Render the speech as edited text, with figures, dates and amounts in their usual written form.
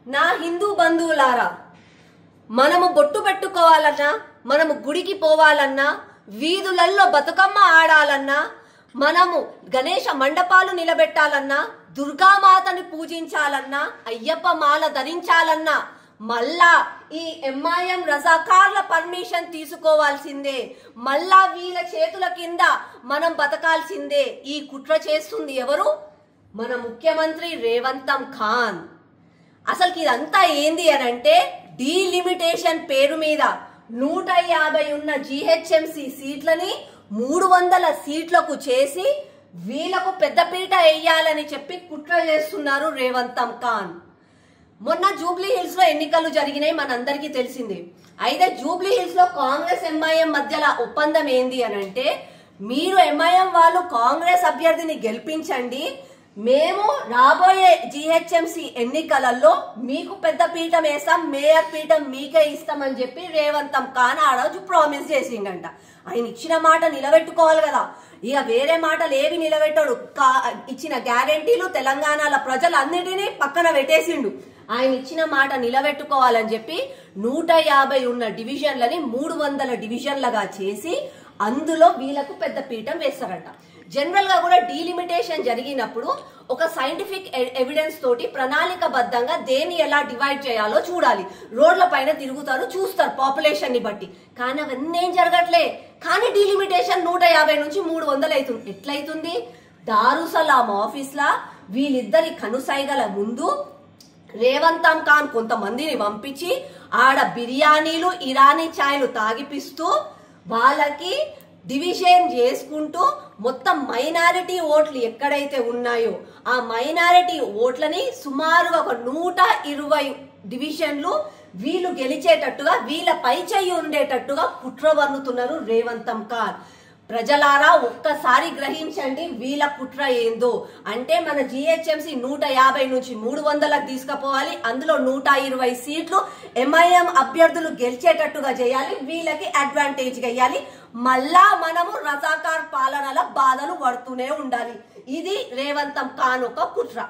నా హిందూ బంధువులారా, మనము బొట్టు పెట్టుకోవాలన్నా, మనము గుడికి పోవాలన్నా, వీధులల్లో బతుకమ్మ ఆడాలన్నా, మనము గణేష మండపాలు నిలబెట్టాలన్నా, దుర్గామాతని పూజించాలన్నా, అయ్యప్ప మాల ధరించాలన్నా మళ్ళా ఈ ఎంఐఎం రజాకార్ల పర్మిషన్ తీసుకోవాల్సిందే. మళ్ళా వీళ్ళ చేతుల కింద మనం బతకాల్సిందే. ఈ కుట్ర చేస్తుంది ఎవరు? మన ముఖ్యమంత్రి రేవంత్ ఖాన్. అసలు ఇదంతా ఏంది అని అంటే, డీలిమిటేషన్ పేరు మీద 150 ఉన్న జిహెచ్ఎంసి సీట్లని 300 సీట్లకు చేసి వీళ్ళకు పెద్దపీట వేయాలని చెప్పి కుట్ర చేస్తున్నారు రేవంత్ ఖాన్. మొన్న జూబ్లీ హిల్స్ లో ఎన్నికలు జరిగినాయి, మనందరికీ తెలిసింది. అయితే జూబ్లీ హిల్స్ లో కాంగ్రెస్ ఎంఐఎం మధ్యలో ఒప్పందం ఏంది అని అంటే, మీరు ఎంఐఎం వాళ్ళు కాంగ్రెస్ అభ్యర్థిని గెలిపించండి, మేము రాబోయే జిహెచ్ఎంసి ఎన్నికలలో మీకు పెద్ద పీఠం వేస్తాం, మేయర్ పీఠం మీకే ఇస్తామని చెప్పి రేవంత్ ఖాన్ ఆ రోజు ప్రామిస్ చేసిండంట. ఆయన ఇచ్చిన మాట నిలబెట్టుకోవాలి కదా, ఇక వేరే మాటలు ఏవి నిలబెట్టాడు. ఇచ్చిన గ్యారెంటీలు తెలంగాణలో ప్రజలన్నిటినీ పక్కన పెట్టేసిండు. ఆయన ఇచ్చిన మాట నిలబెట్టుకోవాలని చెప్పి 150 ఉన్న డివిజన్లని 300 డివిజన్లుగా చేసి అందులో వీళ్ళకు పెద్ద పీఠం వేస్తారట. జనరల్ గా కూడా డీలిమిటేషన్ జరిగినప్పుడు ఒక సైంటిఫిక్ ఎవిడెన్స్ తోటి ప్రణాళికబద్ధంగా దేన్ని ఎలా డివైడ్ చేయాలో చూడాలి. రోడ్ల పైన తిరుగుతారు, చూస్తారు పాపులేషన్ ని బట్టి. కానీ అవన్నీ ఏం జరగట్లే. కానీ డీలిమిటేషన్ 150 నుంచి 300 అవుతుంది. ఎట్లయితుంది? దారుసలాం ఆఫీస్ లా వీళ్ళిద్దరి కనుసైగల ముందు రేవంత్ ఖాన్ కొంతమందిని పంపించి ఆడ బిర్యానీలు, ఇరానీ ఛాయ్లు తాగిపిస్తూ వాళ్ళకి డివిజన్ చేసుకుంటూ మొత్తం మైనారిటీ ఓట్లు ఎక్కడైతే ఉన్నాయో ఆ మైనారిటీ ఓట్లని సుమారుగా ఒక 120 డివిజన్లు వీళ్ళు గెలిచేటట్టుగా, వీళ్ళ పై చెయ్యి ఉండేటట్టుగా కుట్ర వన్నుతున్నారు రేవంత్ ఖాన్. ప్రజలారా ఒక్కసారి గ్రహించండి వీళ్ళ కుట్ర ఏందో. అంటే మన జిహెచ్ఎంసి 150 నుంచి 300లకు తీసుకుపోవాలి, అందులో 120 సీట్లు ఎంఐఎం అభ్యర్థులు గెలిచేటట్టుగా చేయాలి, వీళ్ళకి అడ్వాంటేజ్ ఇవ్వాలి. మళ్ళా మనము రజాకార్ పాలనల బాధలు పడుతూనే ఉండాలి. ఇది రేవంత్ ఖాన్ ఒక కుట్ర.